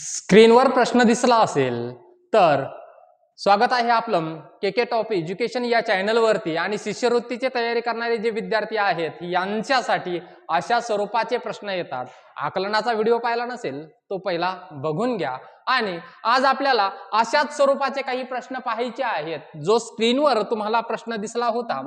स्क्रीनवर प्रश्न दिसला असेल तर स्वागत आहे आपलं के टॉप एज्युकेशन या चॅनलवरती। आणि शिष्यवृत्तीची तयारी करणारे जे विद्यार्थी आहेत यांच्यासाठी अशा स्वरूपाचे प्रश्न येतात। आकलनाचा व्हिडिओ पाहिला नसेल तो पहिला बघून घ्या। आणि आज आपल्याला अशाच स्वरूपाचे काही प्रश्न पाहायचे आहेत। जो स्क्रीनवर तुम्हाला प्रश्न दिसला होता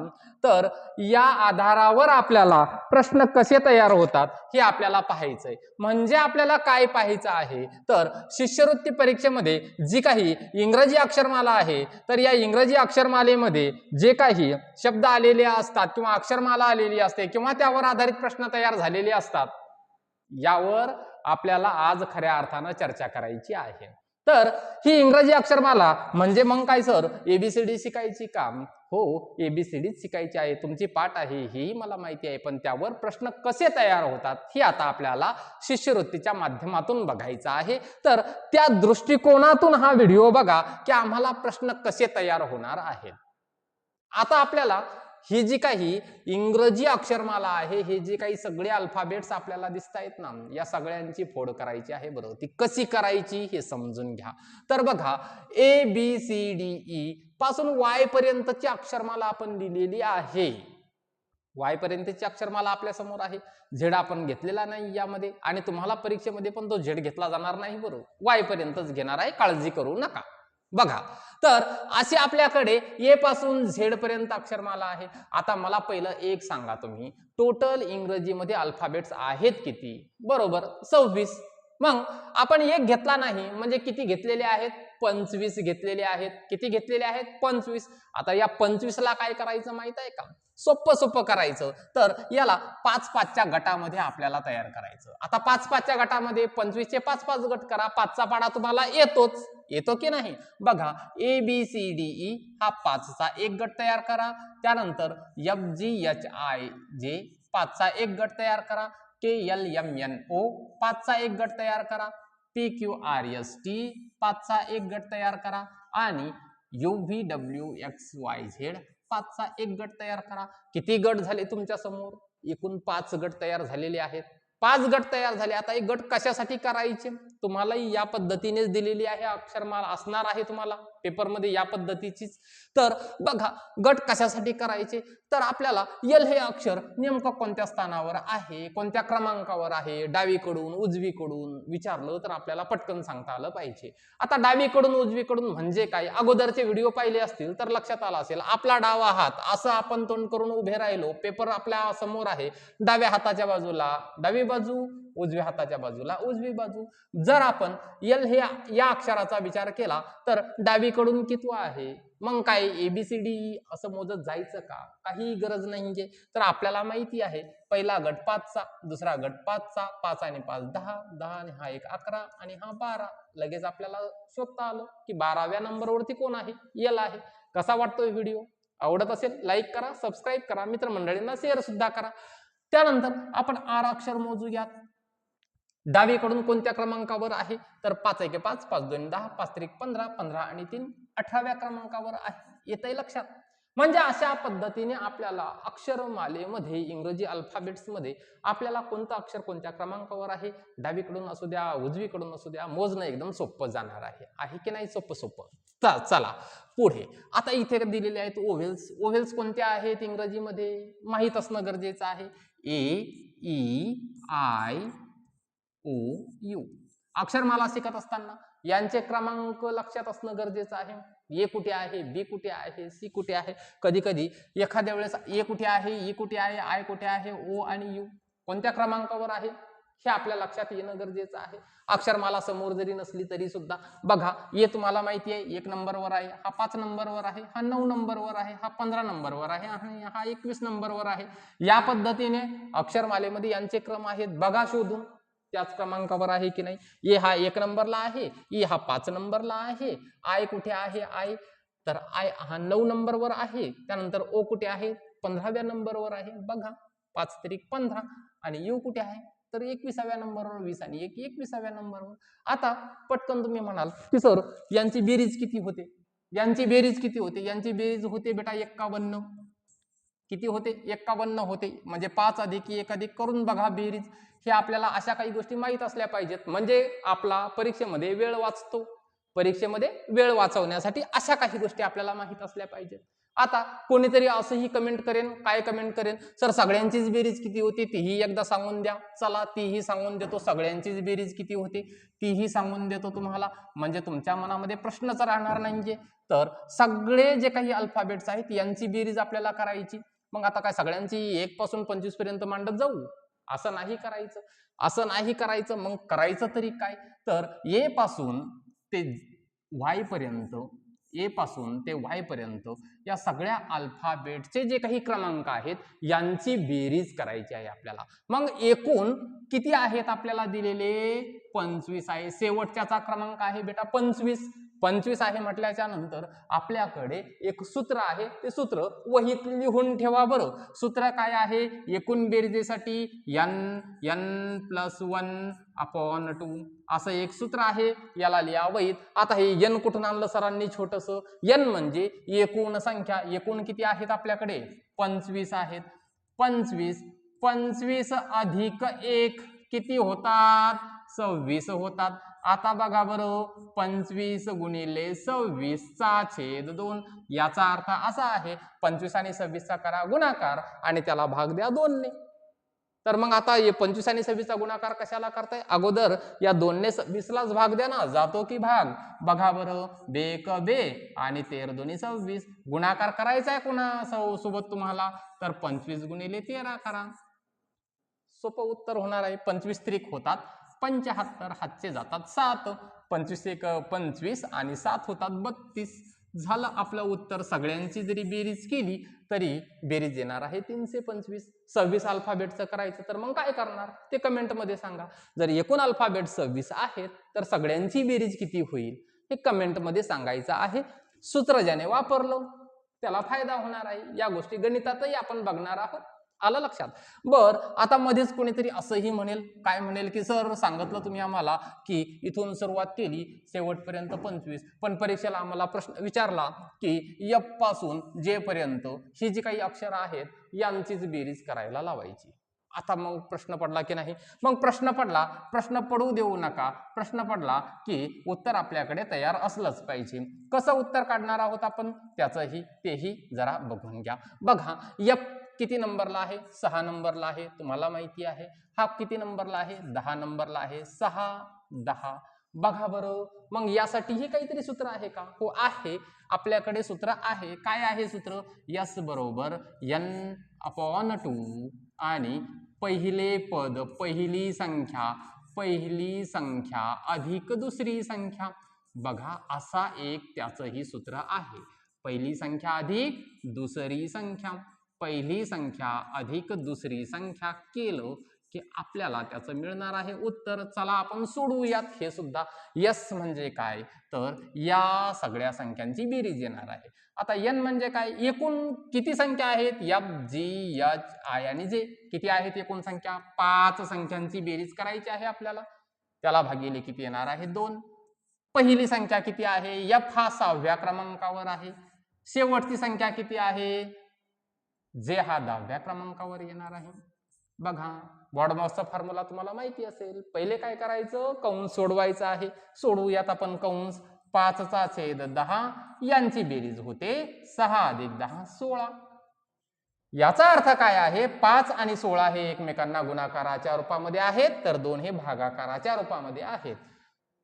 तर या आधारावर आपल्याला प्रश्न कसे तयार होतात हे आपल्याला पाहायचंय। म्हणजे आपल्याला काय पाहायचं आहे तर शिष्यवृत्ती परीक्षेमध्ये जी काही इंग्रजी अक्षरमाला आहे तर या इंग्रजी अक्षरमालेमध्ये जे काही शब्द आलेले असतात किंवा अक्षरमाला आलेली असते किंवा त्यावर आधारित प्रश्न तयार झालेले असतात यावर आपल्याला आज खऱ्या अर्थानं चर्चा करायची आहे। तर ही इंग्रजी अक्षरमाला म्हणजे मग काय सर एबीसीडी शिकायची का? हो, एबीसीडी शिकायची आहे, तुमची पाठ आहे ही मला माहिती आहे, पण त्यावर प्रश्न कसे तयार होतात हे आता आपल्याला शिष्यवृत्तीच्या माध्यमातून बघायचं आहे। तर त्या दृष्टिकोनातून हा व्हिडिओ बघा की आम्हाला प्रश्न कसे तयार होणार आहेत। आता आपल्याला ही जी काही इंग्रजी अक्षरमाला आहे, हे जे काही सगळे अल्फाबेट्स आपल्याला दिसत आहेत ना, या सगळ्यांची फोड करायची आहे। बरोबर, ती कशी करायची हे समजून घ्या। तर बघा, A B C D E पासून वाय पर्यंतची अक्षरमाला आपण लिहिलेली आहे। वाय पर्यंतची अक्षरमाला आपल्या समोर आहे। झेड आपण घेतलेला नाही यामध्ये, आणि तुम्हाला परीक्षेमध्ये पण तो झेड घेतला जाणार नाही। बरोबर, वाय पर्यंतच घेणार आहे, काळजी करू नका। बघा, तर अशी आपल्याकडे ए पासून झेड पर्यंत अक्षरमाला आहे। आता मला पहिलं एक सांगा तुम्ही, टोटल इंग्रजीमध्ये अल्फाबेट्स आहेत किती? बरोबर, 26। मग आपण एक घेतला नाही म्हणजे किती घेतलेले आहेत? 25 घेतलेले आहेत। किती घेतलेले आहेत? 25। आता या 25 ला काय करायचं माहित आहे का? सोपं करायचं। तर याला 5-5च्या गटामध्ये आपल्याला तयार करायचं। आता 5-5च्या गटामध्ये 25 चे 5-5 गट करा, 5चा पाडा तुम्हाला येतो की नाही? बघा, A B C D E हा 5चा एक गट तयार करा। त्यानंतर एफ जी एच आय जे 5चा एक गट तयार करा। K L M N O 5चा एक गट तयार करा। P Q R S T 5चा एक गट तयार करा। आणि U V W X Y Z 5चा एक गट तयार करा। किती गट झाले तुमच्या समोर? एकूण 5 गट तयार झालेले आहेत। 5 गट तयार झाले। आता एक गट कशासाठी करायचे तुम्हाला या पद्धतीनेच दिलेली आहे, अक्षरमाला असणार आहे तुम्हाला पेपरमध्ये या पद्धतीचीच। तर बघा, गट कशासाठी करायचे तर आपल्याला एल हे अक्षर नेमकं कोणत्या स्थानावर आहे, कोणत्या क्रमांकावर आहे, डावीकडून उजवीकडून विचारलं तर आपल्याला पटकन सांगता आलं पाहिजे। आता डावीकडून उजवीकडून म्हणजे काय? अगोदरचे व्हिडिओ पाहिले असतील तर लक्षात आलं असेल। आपला डावा हात असं आपण तोंड करून उभे राहिलो, पेपर आपल्या समोर आहे, डाव्या हाताच्या बाजूला डावी बाजू, उजव्या हाताच्या बाजूला उजवी बाजू। जर आपण एल हे या अक्षराचा विचार केला तर डावीकडून कितवा आहे? मग काय एबीसीडी असं मोजत जायचं का? काही गरज नाहीये। तर आपल्याला माहिती आहे, पहिला गट 5चा, दुसरा गट 5चा, 5 आणि 5 10, 10 आणि हा एक 11 आणि हा 12। लगेच आपल्याला शोधता आलं की 12व्या नंबरवरती कोण आहे? एल आहे। कसा वाटतोय व्हिडिओ? आवडत असेल लाईक करा, सबस्क्राईब करा, मित्रमंडळींना शेअर सुद्धा करा। त्यानंतर आपण आर अक्षर मोजूयात। डावीकडून कोणत्या क्रमांकावर आहे तर 5 1 5, 5 2 10, 5 3 15, 15 आणि 3 18व्या क्रमांकावर आहे। येतंय लक्षात? म्हणजे अशा पद्धतीने आपल्याला अक्षरमालेमध्ये इंग्रजी अल्फाबेट्स मध्ये आपल्याला कोणतं अक्षर कोणत्या क्रमांकावर आहे, डावीकडून असू द्या उजवीकडून असू द्या, मोजणं एकदम सोपं जाणार आहे की नाही? सोपं। चला पुढे। आता इथे दिलेले आहेत ओव्हेल्स। ओव्हेल्स कोणत्या आहेत इंग्रजीमध्ये माहित असणं गरजेचं आहे। ए ई आय ओ यू अक्षरमाला शिकत असताना यांचे क्रमांक लक्षात असणं गरजेचं आहे। ए कुठे आहे, बी कुठे आहे, सी कुठे आहे, कधी कधी एखाद्या वेळेस ए कुठे आहे, ई कुठे आहे, आय कुठे आहे, ओ आणि यू कोणत्या क्रमांकावर आहे हे आपल्या लक्षात येणं गरजेचं आहे। अक्षरमाला समोर जरी नसली तरी सुद्धा बघा, ए तुम्हाला माहिती आहे 1 नंबरवर आहे, हा 5 नंबरवर आहे, हा 9 नंबरवर आहे, हा 15 नंबरवर आहे आणि हा 21 नंबरवर आहे। या पद्धतीने अक्षरमालेमध्ये यांचे क्रम आहेत, बघा शोधून त्याच क्रमांकावर आहे की नाही। ए हा 1 नंबरला आहे, ई हा 5 नंबरला आहे, आय कुठे आहे, आय तर आय हा 9 नंबरवर आहे, त्यानंतर ओ कुठे आहे 15व्या नंबरवर आहे। बघा 5 त्रिक 15 आणि यू कुठे आहे तर 21व्या नंबरवर 20 आणि 1 21व्या नंबरवर। आता पटकन तुम्ही म्हणाल की सर यांची बेरीज किती होते? यांची बेरीज किती होते? यांची बेरीज होते बेटा 51। किती होते 51 होते, म्हणजे 5 अधिक 1 अधिक करून बघा बेरीज. हे आपल्याला अशा काही गोष्टी माहीत असल्या पाहिजेत, म्हणजे आपला परीक्षेमध्ये वेळ वाचतो. परीक्षेमध्ये वेळ वाचवण्यासाठी अशा काही गोष्टी आपल्याला माहीत असल्या पाहिजेत. आता कोणीतरी असंही कमेंट करेन, काय कमेंट करेन, सर सगळ्यांचीच बेरीज किती होती तीही एकदा सांगून द्या. चला तीही सांगून देतो, सगळ्यांचीच बेरीज किती होती तीही सांगून देतो तुम्हाला, म्हणजे तुमच्या मनामध्ये प्रश्नच राहणार नाहीये. तर सगळे जे काही अल्फाबेट्स आहेत यांची बेरीज आपल्याला करायची. मग आता काय सगळ्यांची 1 पासून 25 पर्यंत मांडत जाऊ? असं नाही करायचं, असं नाही करायचं. मग करायचं तरी काय, तर ए पासून ते वाय पर्यंत, ए पासून ते वाय पर्यंत या सगळ्या अल्फाबेटचे जे काही क्रमांक आहेत यांची बेरीज करायची आहे आपल्याला. मग एकूण किती आहेत आपल्याला दिलेले? 25 आहे. शेवटच्याचा क्रमांक आहे बेटा 25. 25 आहे म्हटल्याच्या नंतर आपल्याकडे एक सूत्र आहे, ते सूत्र वहीत लिहून ठेवा बरं. सूत्र काय आहे? एकूण बेरजेसाठी n+1/2 असं एक सूत्र आहे, याला लिहा वहीत. आता हे n कुठून आणलं सरांनी छोटंसं? n म्हणजे एकूण संख्या. एकूण किती आहेत आपल्याकडे? 25 आहेत. 25 अधिक 1 किती होतात? 26 होतात. आता बघा बरं, 25 गुणिले 26 चा छेद 2. याचा अर्थ असा आहे 25 आणि 26 चा करा गुणाकार आणि त्याला भाग द्या 2 ने. तर मग आता 25 आणि 26 चा गुणाकार कशाला करताय? अगोदर या 2 ने 26 लाच भाग द्या ना, जातो की भाग? बघा बरं, बेक बे आणि 13 दोन्ही 26. गुणाकार करायचा आहे पुन्हा सोबत तुम्हाला, तर 25 गुणिले 13 करा. सोपं उत्तर होणार आहे. 25 त्रिक होतात 75, हातचे जातात 7. 25 एक 25 आणि 7 होतात 32. झालं आपलं उत्तर. सगळ्यांची जरी बेरीज केली तरी बेरीज येणार आहे 325. 26 अल्फाबेटचं करायचं तर मग काय करणार ते कमेंट मध्ये सांगा. जर एकूण अल्फाबेट 26 आहेत तर सगळ्यांची बेरीज किती होईल हे कमेंट मध्ये सांगायचं आहे. सूत्र ज्याने वापरलं त्याला फायदा होणार आहे. या गोष्टी गणितातही आपण बघणार आहोत. आलं लक्षात? बर, आता मध्येच कोणीतरी असंही म्हणेल, काय म्हणेल की सर सांगितलं तुम्ही आम्हाला की इथून सुरुवात केली शेवटपर्यंत 25, पण परीक्षेला आम्हाला प्रश्न विचारला की एफ पासून जे पर्यंत ही जी काही अक्षर आहेत यांचीच बेरीज करायला लावायची. आता मग प्रश्न पडला की नाही? मग प्रश्न पडला, प्रश्न पडू देऊ नका. प्रश्न पडला की उत्तर आपल्याकडे तयार असलंच पाहिजे. कसं उत्तर काढणार आहोत आपण त्याचंही तेही जरा बघून घ्या. बघा, एफ किती नंबरला आहे? 6 नंबरला आहे, तुम्हाला माहिती आहे. हा किती नंबरला आहे? 10 नंबरला आहे. 6 10. बघा बरं, मग यासाठीही काहीतरी सूत्र आहे का? हो आहे, आपल्याकडे सूत्र आहे. काय आहे सूत्र? S बरोबर n/2 आणि पहिले पद पहिली संख्या अधिक दुसरी संख्या. बघा, असा एक त्याचंही सूत्र आहे. पहिली संख्या अधिक दुसरी संख्या, पहिली संख्या अधिक दुसरी संख्या केलं की आपल्याला त्याचं मिळणार आहे उत्तर. चला आपण सोडवूयात हे सुद्धा. यस म्हणजे काय? तर या सगळ्या संख्यांची बेरीज येणार आहे. आता n म्हणजे काय? एकूण किती संख्या आहेत? F G H I आणि J किती आहेत एकूण संख्या? 5 संख्यांची बेरीज करायची आहे आपल्याला. त्याला भागिले किती येणार आहे? 2. पहिली संख्या किती आहे? F हा 6व्या क्रमांकावर आहे. शेवटची संख्या किती आहे? जे हा 10व्या क्रमांकावर येणार आहे. बघा, बॉडमॉसचा फॉर्म्युला तुम्हाला माहिती असेल. पहिले काय करायचं? कंस सोडवायचा आहे. सोडवूयात आपण कंस. 5 चा छेद 10 यांची बेरीज होते 6 अधिक 10 16. याचा अर्थ काय आहे? 5 आणि 16 हे एकमेकांना गुणाकाराच्या रूपामध्ये आहेत, तर 2 हे भागाकाराच्या रूपामध्ये आहेत.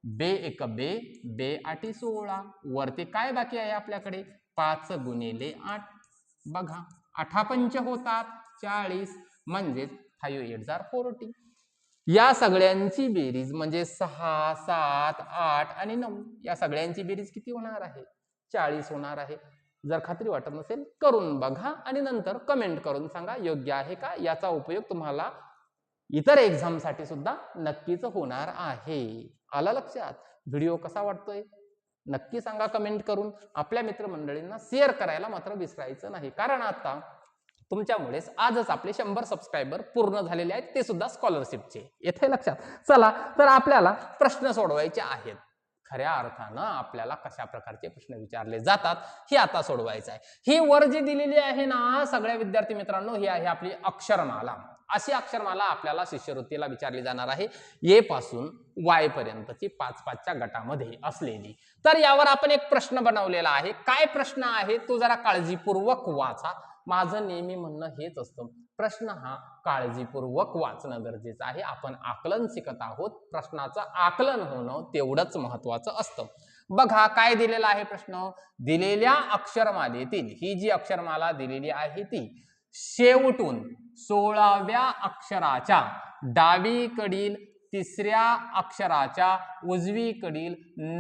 बे एक बे, बे 8 16. वरती काय बाकी आहे आपल्याकडे? 5 गुणिले 8. बघा, 8 पंच होतात 40, म्हणजेच 5 8 40. या सगळ्यांची बेरीज म्हणजे 6 7 8 आणि 9 या सगळ्यांची बेरीज किती होणार आहे? 40 होणार आहे. जर खात्री वाटत नसेल करून बघा आणि नंतर कमेंट करून सांगा योग्य आहे का. याचा उपयोग तुम्हाला इतर एक्झाम साठी सुद्धा नक्कीच होणार आहे. आला लक्षात? व्हिडिओ कसा वाटतोय नक्की सांगा कमेंट करून. आपल्या मित्रमंडळींना शेअर करायला मात्र विसरायचं नाही, कारण आता तुमच्यामुळेच आजच आपले 100 सबस्क्रायबर पूर्ण झालेले आहेत, ते सुद्धा स्कॉलरशिपचे. येथे लक्षात? चला तर आपल्याला प्रश्न सोडवायचे आहेत. खऱ्या अर्थानं आपल्याला कशा प्रकारचे प्रश्न विचारले जातात हे आता सोडवायचं आहे. ही वर जी दिलेली आहे ना सगळ्या विद्यार्थी मित्रांनो, ही आहे आपली अक्षरमाला. अशी अक्षरमाला आपल्याला शिष्यवृत्तीला विचारली जाणार आहे, ए पासून वाय पर्यंतची 5-5च्या गटामध्ये असलेली. तर यावर आपण एक प्रश्न बनवलेला आहे. काय प्रश्न आहे तो जरा काळजीपूर्वक वाचा. माझं नेहमी म्हणणं हेच असतं, प्रश्न हा काळजीपूर्वक वाचणं गरजेचं आहे. आपण आकलन शिकत आहोत, प्रश्नाचं आकलन होणं तेवढंच महत्वाचं असतं. बघा काय दिलेला आहे प्रश्न. दिलेल्या अक्षरमालेतील, ही जी अक्षरमाला दिलेली आहे ती शेवटून 16व्या अक्षराच्या डावीकडील 3ऱ्या अक्षराच्या उजवीकडील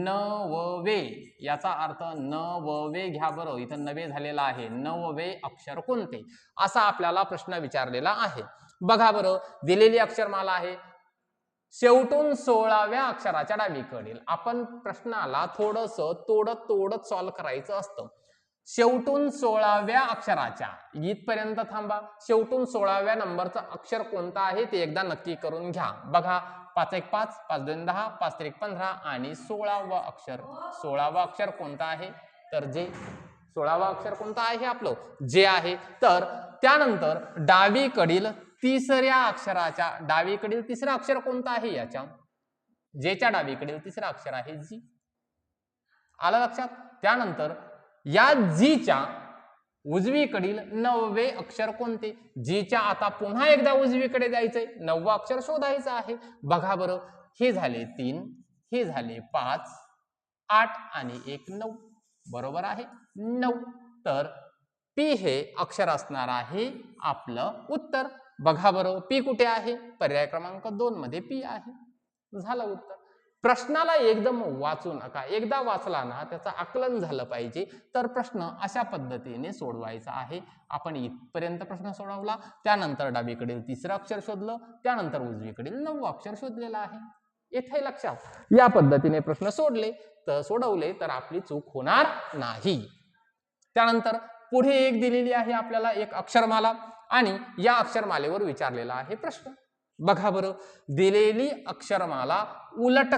9वे, याचा अर्थ 9वे घ्या बरं, इथं 9 झालेला आहे, 9वे अक्षर कोणते, असा आपल्याला प्रश्न विचारलेला आहे. बघा बरं, दिलेली अक्षरमाला आहे शेवटून 16व्या अक्षराच्या डावीकडील. आपण प्रश्नाला थोडंसं तोडत सॉल्व्ह करायचं असतं. शेवटून 16व्या अक्षराच्या, इथपर्यंत थांबा, शेवटून 16व्या नंबरचं अक्षर कोणतं आहे ते एकदा नक्की करून घ्या. बघा 5 1 5, 5 2 10, 5 3 15 आणि 16वा अक्षर, 16वा अक्षर कोणतं आहे तर जे, 16वा अक्षर कोणतं आहे आपलं जे आहे. तर त्यानंतर डावीकडील 3ऱ्या अक्षराच्या, डावीकडील 3रं अक्षर कोणतं आहे याच्या, जेच्या डावीकडील 3रं अक्षर आहे जी, आलं लक्षात. त्यानंतर या जीच्या उजवीकडील 9वे अक्षर कोणते, जीच्या आता पुन्हा एकदा उजवीकडे जायचंय, 9वं अक्षर शोधायचं आहे. बघा बरं, हे झाले 3, हे झाले 5, 8 आणि 1 9, बरोबर आहे 9. तर पी हे अक्षर असणार आहे आपलं उत्तर. बघा बरं, पी कुठे आहे, पर्याय क्रमांक 2 मध्ये पी आहे. झालं उत्तर. प्रश्नाला एकदम वाचू नका, एकदा वाचला ना त्याचं आकलन झालं पाहिजे. तर प्रश्न अशा पद्धतीने सोडवायचा आहे. आपण इथपर्यंत प्रश्न सोडवला, त्यानंतर डावीकडील 3रं अक्षर शोधलं, त्यानंतर उजवीकडील 9वं अक्षर शोधलेलं आहे. येथे लक्षात, या पद्धतीने प्रश्न सोडवले तर आपली चूक होणार नाही. त्यानंतर पुढे एक दिलेली आहे आपल्याला एक अक्षरमाला आणि या अक्षरमालेवर विचारलेला आहे प्रश्न. बघा बरं, दिलेली अक्षरमाला उलट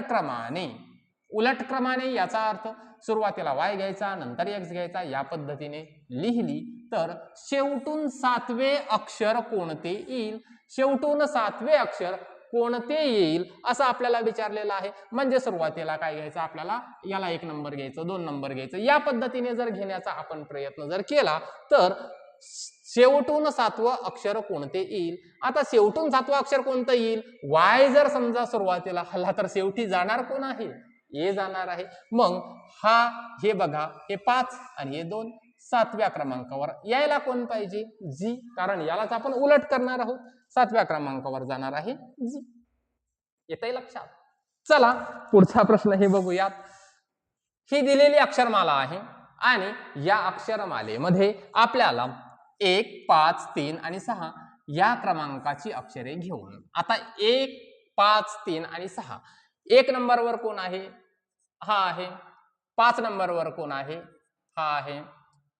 क्रमाने याचा अर्थ सुरुवातीला y घ्यायचा नंतर x घ्यायचा, या पद्धतीने लिहिली तर शेवटून 7वे अक्षर कोणते येईल, शेवटून 7वे अक्षर कोणते येईल असं आपल्याला विचारलेलं आहे. म्हणजे सुरुवातीला काय घ्यायचं आपल्याला, याला 1 नंबर घ्यायचं, 2 नंबर घ्यायचं, या पद्धतीने जर घेण्याचा आपण प्रयत्न जर केला तर शेवटून 7वं अक्षर कोणते येईल. आता शेवटून 7वं अक्षर कोणतं येईल, वाय जर समजा सुरुवातीला हल्ला तर शेवटी जाणार कोण आहे, ए जाणार आहे. मग हे बघा, हे 5 आणि हे 2, 7व्या क्रमांकावर यायला कोण पाहिजे, जी, कारण यालाच आपण उलट करणार आहोत. 7व्या क्रमांकावर जाणार आहे जी. येतंय लक्षात. चला पुढचा प्रश्न हे बघूयात. ही दिलेली अक्षरमाला आहे आणि या अक्षरमालेमध्ये आपल्याला 1 5 3 आणि 6 या क्रमांकाची अक्षरे घेऊन, आता 1 5 3 आणि 6, 1 नंबरवर कोण आहे, हा आहे. 5 नंबरवर कोण आहे, हा आहे.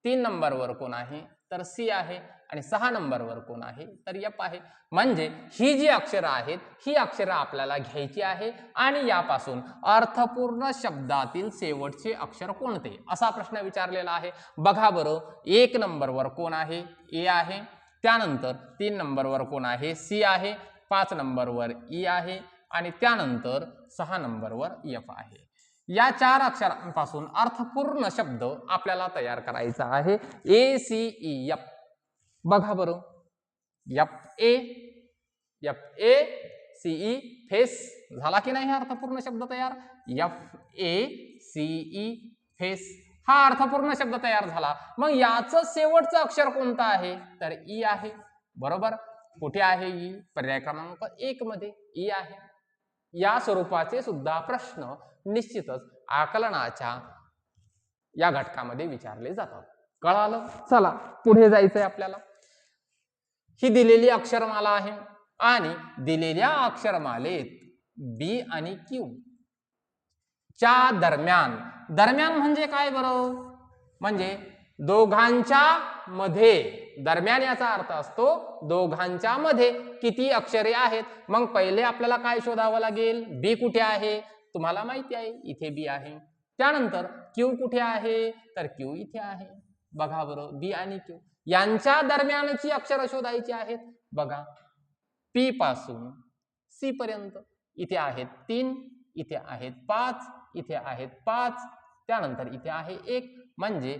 3 नंबरवर कोण आहे तर सी आहे आणि 6 नंबरवर कोण आहे तर एफ आहे. म्हणजे ही जी अक्षरं आहेत ही अक्षरं आपल्याला घ्यायची आहे आणि यापासून अर्थपूर्ण शब्दातील शेवटचे अक्षर कोणते असा प्रश्न विचारलेला आहे. बघा बरं, 1 नंबरवर कोण आहे, ए आहे. त्यानंतर 3 नंबरवर कोण आहे, सी आहे. 5 नंबरवर ई आहे आणि त्यानंतर 6 नंबरवर एफ आहे. या 4 अक्षरांपासून अर्थपूर्ण शब्द आपल्याला तयार करायचा आहे. A C E F. बघा बरं, F A C E face झाला की नाही अर्थपूर्ण शब्द तयार. F A C E face हा अर्थपूर्ण शब्द तयार झाला. मग याचं शेवटचं अक्षर कोणतं आहे तर ई आहे. बरोबर, कुठे आहे ई, पर्याय क्रमांक 1 मध्ये ई आहे. या स्वरूपाचे सुद्धा प्रश्न निश्चितच आकलनाच्या या घटकामध्ये विचारले जातात. कळालं. चला पुढे जायचंय आपल्याला. ही दिलेली अक्षरमाला आहे आणि दिलेल्या अक्षरमालेत बी आणि क्यू च्या दरम्यान म्हणजे काय बरं, म्हणजे दोघांच्या मध्ये, दरम्यान याचा अर्थ असतो दोघांच्या मध्ये किती अक्षरे आहेत. मग पहिले आपल्याला काय शोधावं लागेल, बी कुठे आहे तुम्हाला माहिती आहे इथे बी आहे. त्यानंतर क्यू कुठे आहे, तर क्यू इथे आहे. बघा बरं, बी आणि क्यू यांच्या दरम्यानची अक्षर शोधायची आहेत. बघा, पी पासून सी पर्यंत इथे आहेत 3, इथे आहेत 5, इथे आहेत 5, त्यानंतर इथे आहे 1, म्हणजे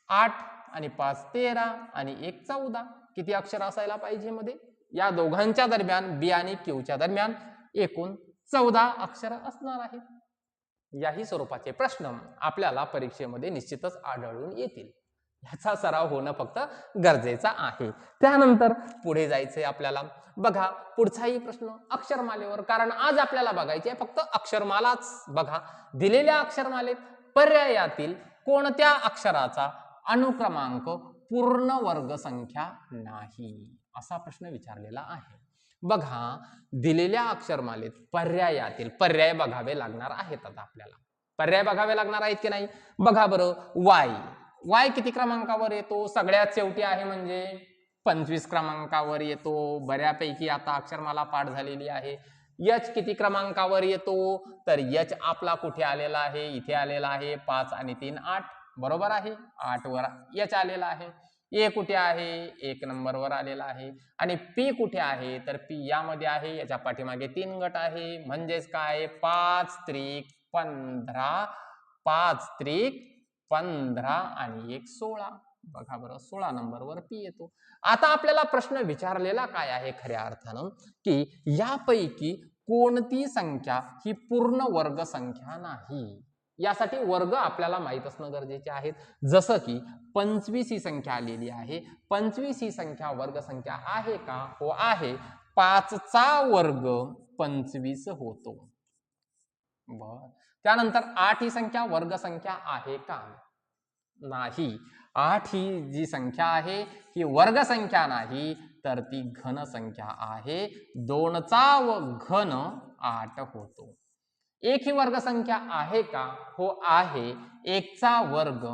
8 आणि 5 13 आणि 1 14. किती अक्षर असायला पाहिजे मध्ये? या दोघांच्या दरम्यान बी आणि क्यूच्या दरम्यान एकूण 14 अक्षर असणार आहेत. याही स्वरूपाचे प्रश्न आपल्याला परीक्षेमध्ये निश्चितच आढळून येतील. याचा सराव होणं फक्त गरजेचा आहे. त्यानंतर पुढे जायचंय आपल्याला. बघा, पुढचाही प्रश्न अक्षरमालेवर, कारण आज आपल्याला बघायचे फक्त अक्षरमालाच. बघा, दिलेल्या अक्षरमालेत पर्यायातील कोणत्या अक्षराचा अनुक्रमांक पूर्ण वर्ग संख्या नाही, असा प्रश्न विचारलेला आहे. बघा, दिलेल्या अक्षरमालेत पर्यायातील पर्याय बघावे लागणार आहेत. आता आपल्याला पर्याय बघावे लागणार आहेत की नाही? बघा बरं, वाय किती क्रमांकावर येतो? सगळ्यात शेवटी आहे म्हणजे 25 क्रमांकावर येतो. बऱ्यापैकी आता अक्षरमाला पाठ झालेली आहे. यच किती क्रमांकावर येतो? तर यच आपला कुठे आलेला आहे? इथे आलेला आहे. 5 आणि 3 8, बरोबर आहे. 8 वर यच आलेला आहे. ए कुठे आहे? 1 नंबरवर आलेला आहे. आणि पी कुठे आहे? तर पी यामध्ये आहे. याच्या पाठीमागे 3 गट आहे. म्हणजेच काय? 5 त्रिक 15, 5 त्रिक 15 आणि 1 16. बघा बरं, 16 नंबरवर पी येतो. आता आपल्याला प्रश्न विचारलेला काय आहे खऱ्या अर्थानं, की यापैकी कोणती संख्या ही पूर्ण वर्ग संख्या नाही. यासाठी वर्ग आपल्याला माहित असणं गरजेचे आहे. जसं की 25 ही संख्या आलेली आहे. 25 ही संख्या वर्ग संख्या आहे का? हो आहे. 5 चा वर्ग 25 होतो. बर, त्यानंतर 8 ही संख्या वर्ग संख्या आहे का? नाही. 8 ही जी संख्या आहे ही वर्ग संख्या नाही, तर ती घन संख्या आहे. 2 चा घन 8 होतो. 1 ही वर्ग संख्या आहे का? हो आहे. 1 चा वर्ग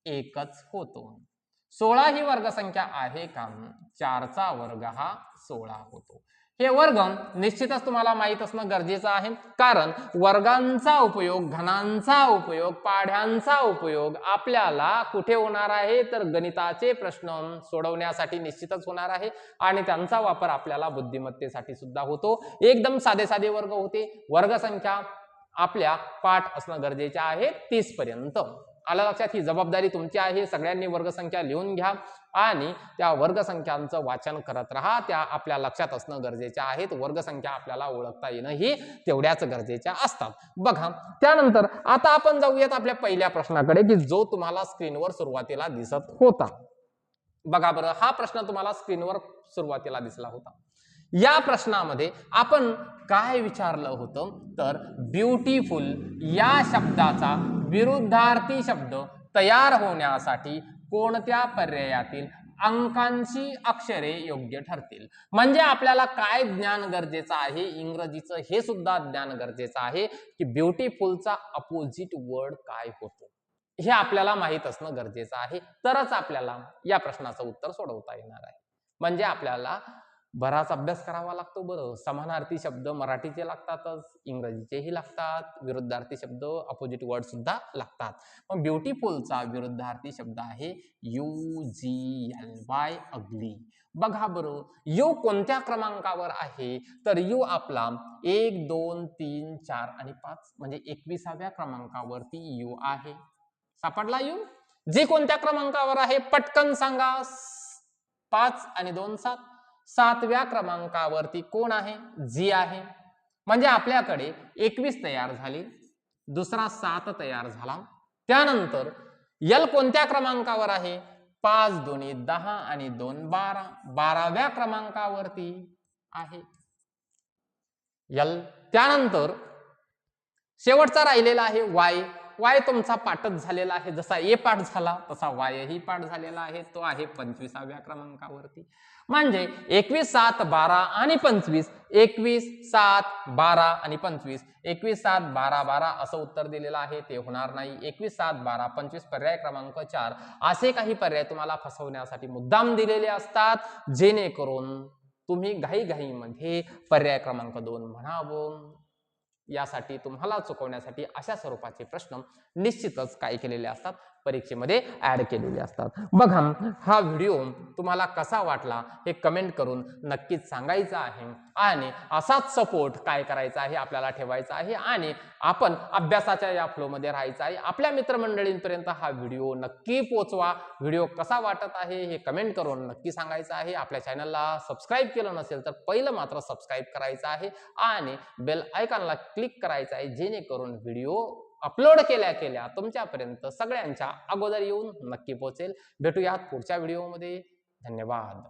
1च होतो. 16 ही वर्ग संख्या आहे का? 4 चा वर्ग हा 16 होतो. हे वर्ग निश्चितच तुम्हाला माहित असणं गरजेचं आहे, कारण वर्गांचा उपयोग, घनांचा उपयोग, पाढ्यांचा उपयोग आपल्याला कुठे होणार आहे? तर गणिताचे प्रश्न सोडवण्यासाठी निश्चितच होणार आहे. आणि त्यांचा वापर आपल्याला बुद्धिमत्तेसाठी सुद्धा होतो. एकदम साधे साधे वर्ग होते. वर्गसंख्या आपल्या पाठ असणं गरजेचे आहे 30 पर्यंत. आलं लक्षात? ही जबाबदारी तुमची आहे. सगळ्यांनी वर्गसंख्या लिहून घ्या आणि त्या वर्गसंख्यांचं वाचन करत राहा. त्या आपल्या लक्षात असणं गरजेचे आहेत. वर्गसंख्या आपल्याला ओळखता येणं ही तेवढ्याच गरजेच्या असतात. बघा, त्यानंतर आता आपण जाऊयात आपल्या पहिल्या प्रश्नाकडे, की जो तुम्हाला स्क्रीनवर सुरुवातीला दिसत होता. बघा बरं, हा प्रश्न तुम्हाला स्क्रीनवर सुरुवातीला दिसला होता. या प्रश्नामध्ये आपण काय विचारलं होतं? तर ब्युटिफुल या शब्दाचा विरुद्धार्थी शब्द तयार होण्यासाठी कोणत्या पर्यायातील अंकांची अक्षरे योग्य ठरतील? म्हणजे आपल्याला काय ज्ञान गरजेचं आहे? इंग्रजीचं हे सुद्धा ज्ञान गरजेचं आहे, की ब्युटिफुलचा अपोजिट वर्ड काय होतो हे आपल्याला माहित असणं गरजेचं आहे. तरच आपल्याला या प्रश्नाचं उत्तर सोडवता येणार आहे. म्हणजे आपल्याला बराच अभ्यास करावा लागतो. बरं, समानार्थी शब्द मराठीचे लागतातच, इंग्रजीचेही लागतात, विरुद्धार्थी शब्द अपोजिट वर्ड सुद्धा लागतात. पण ब्युटिफुलचा विरुद्धार्थी शब्द आहे UGLY, अगली. बघा बरं, यू कोणत्या क्रमांकावर आहे? तर यू आपला 1 2 3 4 आणि 5 म्हणजे 21व्या क्रमांकावरती यू आहे. सापडला यू? जी कोणत्या क्रमांकावर आहे? पटकन सांगा. 5 आणि 2 7. 7व्या क्रमांकावरती कोण आहे? जी आहे. म्हणजे आपल्याकडे 21 तयार झाली, दुसरा 7 तयार झाला. त्यानंतर यल कोणत्या क्रमांकावर आहे? 5 दोन्ही 10 आणि 2 12. 12व्या क्रमांकावरती आहे यल. त्यानंतर शेवटचा राहिलेला आहे वाय. वाय तुमचा पाठच झालेला आहे. जसा ए पाठ झाला तसा वाय ही पाठ झालेला आहे. तो आहे 25व्या क्रमांकावरती. म्हणजे 21 7 12 आणि 25, 21 7 12 आणि 25, 21 7 12 12 असं उत्तर दिलेलं आहे. ते होणार नाही. 21 7 12 25 पर्याय क्रमांक 4 असे काही पर्याय तुम्हाला फसवण्यासाठी मुद्दाम दिलेले असतात, जेणेकरून तुम्ही घाईघाईमध्ये पर्याय क्रमांक 2 म्हणावं. यासाठी तुम्हाला चुकवण्यासाठी अशा स्वरूपाचे प्रश्न निश्चितच काय केलेले असतात, परीक्षेमध्ये ऍड केलेले असतात। बघा, हा व्हिडिओ तुम्हाला कसा वाटला हे कमेंट करून नक्कीच सांगायचं आहे आणि असाच सपोर्ट काय करायचा आहे आपल्याला ठेवायचा आहे आणि आपण अभ्यासाच्या या फ्लोमध्ये राहायचं आहे। आपल्या मित्रमंडळींपर्यंत हा व्हिडिओ नक्की पोहोचवा। व्हिडिओ कसा वाटत आहे हे कमेंट करून नक्की सांगायचं आहे। आपल्या चॅनलला सबस्क्राईब केलं नसेल तर पहिलं मात्र सबस्क्राईब करायचं आहे आणि बेल आयकॉनला क्लिक करायचं आहे, जेणेकरून व्हिडिओ अपलोड केल्या केल्या तुमच्यापर्यंत सगळ्यांच्या अगोदर येऊन नक्की पोहोचेल। भेटूयात पुढच्या व्हिडिओमध्ये। धन्यवाद।